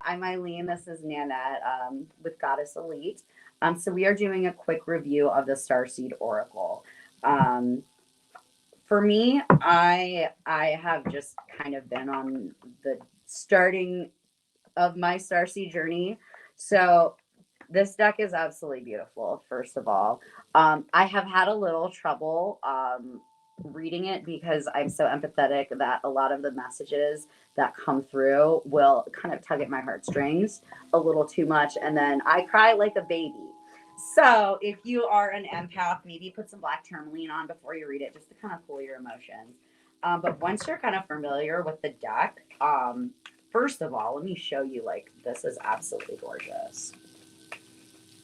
I'm Eileen. This is Nanette with Goddess Elite. So we are doing a quick review of the Starseed Oracle. Um, for me, I have just kind of been on the starting of my Starseed journey. So this deck is absolutely beautiful, first of all. I have had a little trouble reading it because I'm so empathetic that a lot of the messages that come through will kind of tug at my heartstrings a little too much. And then I cry like a baby. So if you are an empath, maybe put some black tourmaline on before you read it just to kind of cool your emotions. But once you're kind of familiar with the deck, first of all, let me show you, like, this is absolutely gorgeous.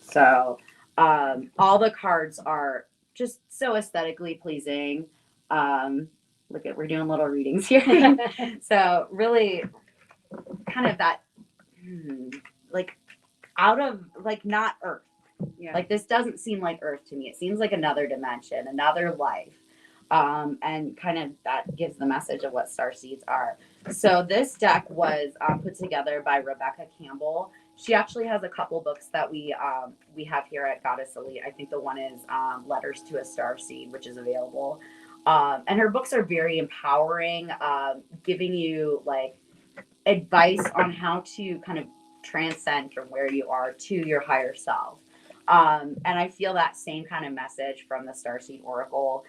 So all the cards are just so aesthetically pleasing. Look at, we're doing little readings here. So really kind of that, like out of, like, not Earth. Yeah. Like this doesn't seem like Earth to me. It seems like another dimension, another life. And kind of that gives the message of what star seeds are. So this deck was put together by Rebecca Campbell. She actually has a couple books that we have here at Goddess Elite. I think the one is Letters to a Star Seed, which is available. And her books are very empowering, giving you like advice on how to kind of transcend from where you are to your higher self. And I feel that same kind of message from the Starseed Oracle.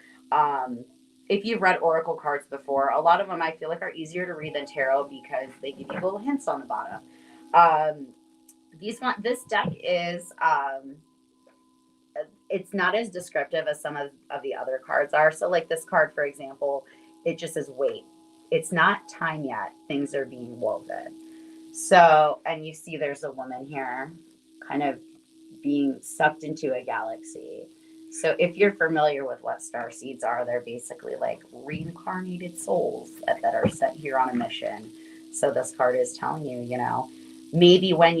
If you've read Oracle cards before, a lot of them I feel like are easier to read than tarot because they give you little hints on the bottom. This deck is it's not as descriptive as some of the other cards are. So like this card, for example, it just says wait. It's not time yet. Things are being woven. So, and you see there's a woman here kind of being sucked into a galaxy. So if you're familiar with what star seeds are, they're basically like reincarnated souls that are sent here on a mission. So this card is telling you, you know, maybe when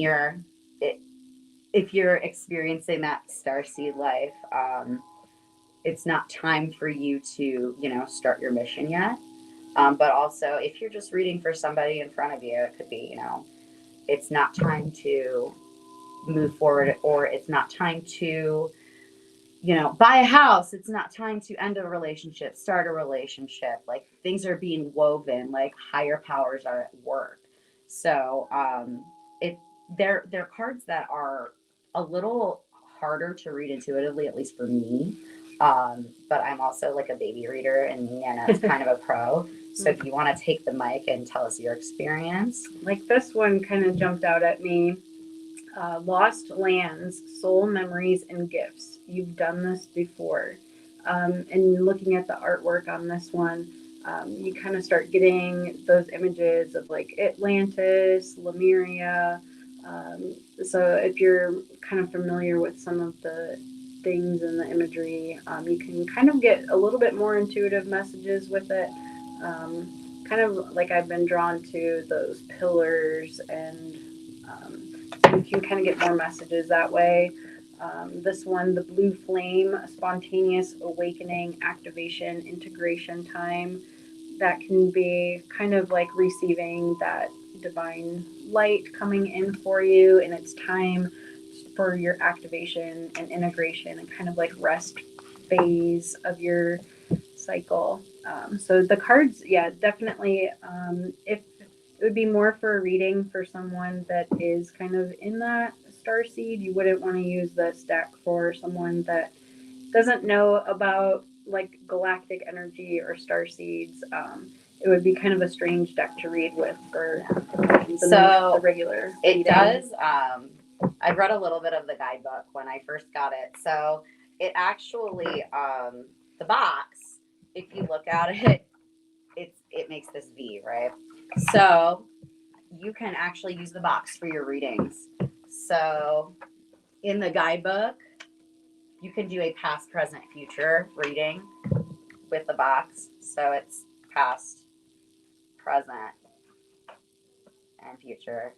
if you're experiencing that star seed life, it's not time for you to, you know, start your mission yet. But also if you're just reading for somebody in front of you, it could be, you know, it's not time to move forward, or it's not time to, you know, buy a house. It's not time to end a relationship, start a relationship. Like things are being woven, like higher powers are at work. So they're cards that are a little harder to read intuitively, at least for me. But I'm also like a baby reader, and Nanette's kind of a pro. So if you want to take the mic and tell us your experience. Like this one kind of jumped out at me. Lost lands, soul memories, and gifts. You've done this before. And looking at the artwork on this one, you kind of start getting those images of like Atlantis, Lemuria. So if you're kind of familiar with some of the things in the imagery, you can kind of get a little bit more intuitive messages with it. Kind of like I've been drawn to those pillars, and you can kind of get more messages that way. This one, the blue flame, spontaneous awakening, activation, integration time. That can be kind of like receiving that divine light coming in for you, and it's time for your activation and integration and kind of like rest phase of your cycle. So the cards, yeah, definitely. If it would be more for a reading for someone that is kind of in that star seed, you wouldn't want to use this deck for someone that doesn't know about like galactic energy or star seeds. It would be kind of a strange deck to read with for the regular it reading. Does I read a little bit of the guidebook when I first got it. So it actually the box, if you look at it, it makes this V, right? So you can actually use the box for your readings. So in the guidebook, you can do a past, present, future reading with the box. So it's past, present, and future,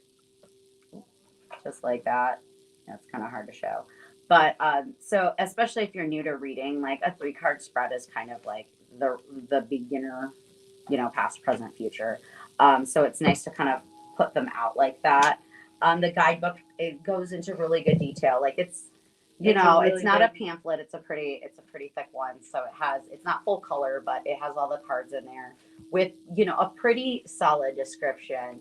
just like that. That's kind of hard to show. But so especially if you're new to reading, like a 3-card spread is kind of like the beginner, you know, past, present, future. So it's nice to kind of put them out like that. The guidebook, it goes into really good detail. Like It's a it's really not a good. pamphlet. It's a pretty thick one. So it's not full color, but it has all the cards in there with, a pretty solid description.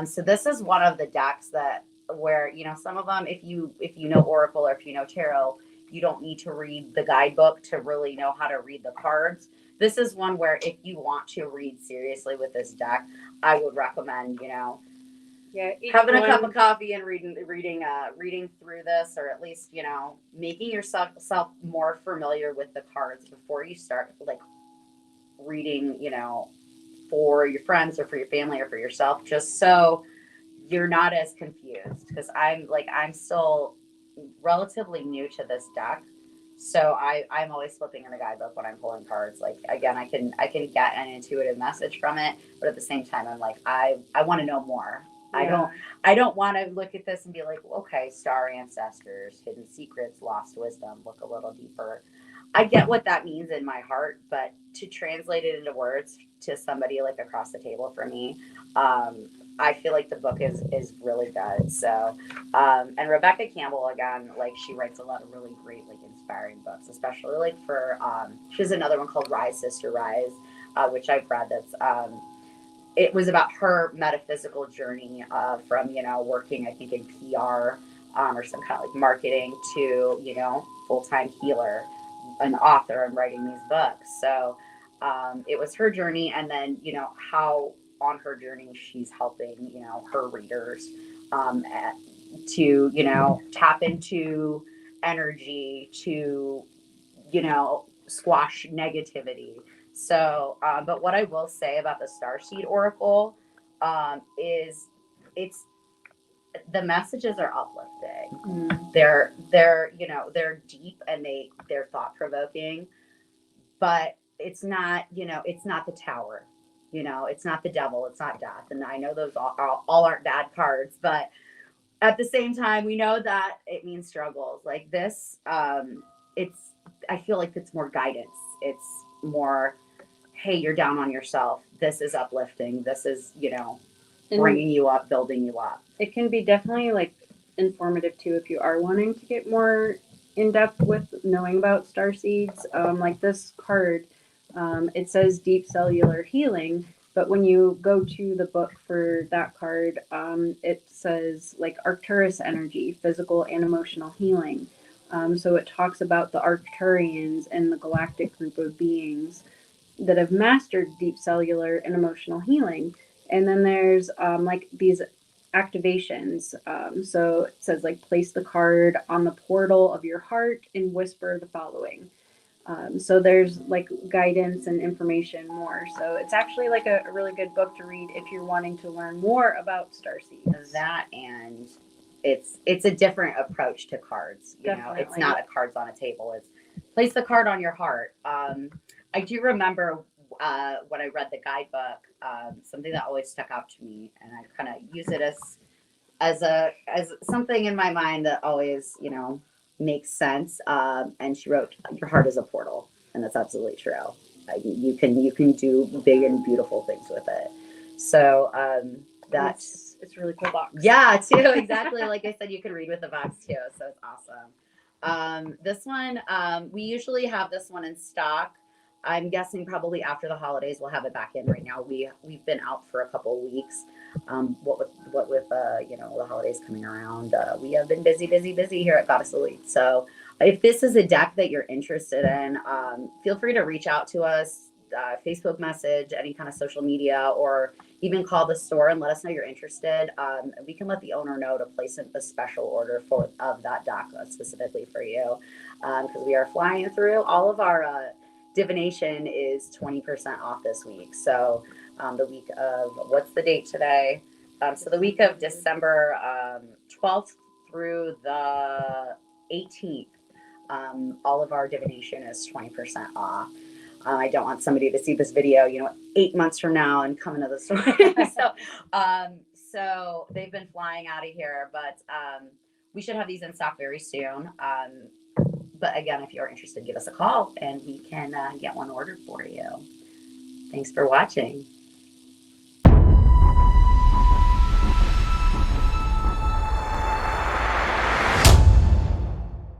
So this is one of the decks that where, some of them, if you know Oracle or if you know Tarot, you don't need to read the guidebook to really know how to read the cards. This is one where if you want to read seriously with this deck, I would recommend, Yeah, each having a cup one. of coffee and reading through this, or at least, making yourself more familiar with the cards before you start, like, reading, for your friends or for your family or for yourself, just so you're not as confused. Because I'm still relatively new to this deck, so I'm always flipping in the guidebook when I'm pulling cards. Like, again, I can get an intuitive message from it, but at the same time, I'm like, I want to know more. Yeah. I don't want to look at this and be like, okay, star ancestors, hidden secrets, lost wisdom. Look a little deeper. I get what that means in my heart, but to translate it into words to somebody like across the table for me, I feel like the book is really good. So, and Rebecca Campbell, again, like, she writes a lot of really great, like, inspiring books, especially like for she has another one called Rise Sister Rise, which I've read. It was about her metaphysical journey, from, working, I think, in PR, or some kind of like marketing, to, full-time healer, an author, and writing these books. So, it was her journey, and then, how on her journey she's helping, her readers, to, tap into energy, to, squash negativity. So, but what I will say about the Starseed Oracle, is it's the messages are uplifting. Mm. They're deep, and they're thought provoking, but it's not the Tower. It's not the devil. It's not death. And I know those all aren't bad cards, but at the same time, we know that it means struggles. Like this, it's I feel like it's more guidance. It's more, hey, you're down on yourself. This is uplifting. This is, And bringing you up, building you up. it can be definitely like informative too if you are wanting to get more in depth with knowing about star seeds. Like this card, it says deep cellular healing, but when you go to the book for that card, it says like Arcturus energy, physical and emotional healing. So it talks about the Arcturians and the galactic group of beings that have mastered deep cellular and emotional healing. And then there's like these activations. So it says like place the card on the portal of your heart and whisper the following. So there's like guidance and information more. So it's actually like a really good book to read if you're wanting to learn more about starseeds. That, and it's a different approach to cards. Definitely. It's not a cards on a table. It's place the card on your heart. I do remember, when I read the guidebook, something that always stuck out to me, and I kind of use it as something in my mind that always, makes sense. And she wrote, "Your heart is a portal," and that's absolutely true. You can do big and beautiful things with it. So, that's It's a really cool box. yeah, too, exactly. Like I said, you can read with the box too, so it's awesome. This one, we usually have this one in stock. I'm guessing probably after the holidays we'll have it back in. Right now we've been out for a couple of weeks. What with the holidays coming around, we have been busy here at Goddess Elite. So if this is a deck that you're interested in, feel free to reach out to us, Facebook message, any kind of social media, or even call the store and let us know you're interested. We can let the owner know to place a special order of that deck, specifically for you, because we are flying through. All of our divination is 20% off this week. So, the week of, what's the date today? So the week of December 12th through the 18th, all of our divination is 20% off. I don't want somebody to see this video, 8 months from now and come into the store. So they've been flying out of here, but we should have these in stock very soon. But again, if you're interested, give us a call and we can get one ordered for you. Thanks for watching.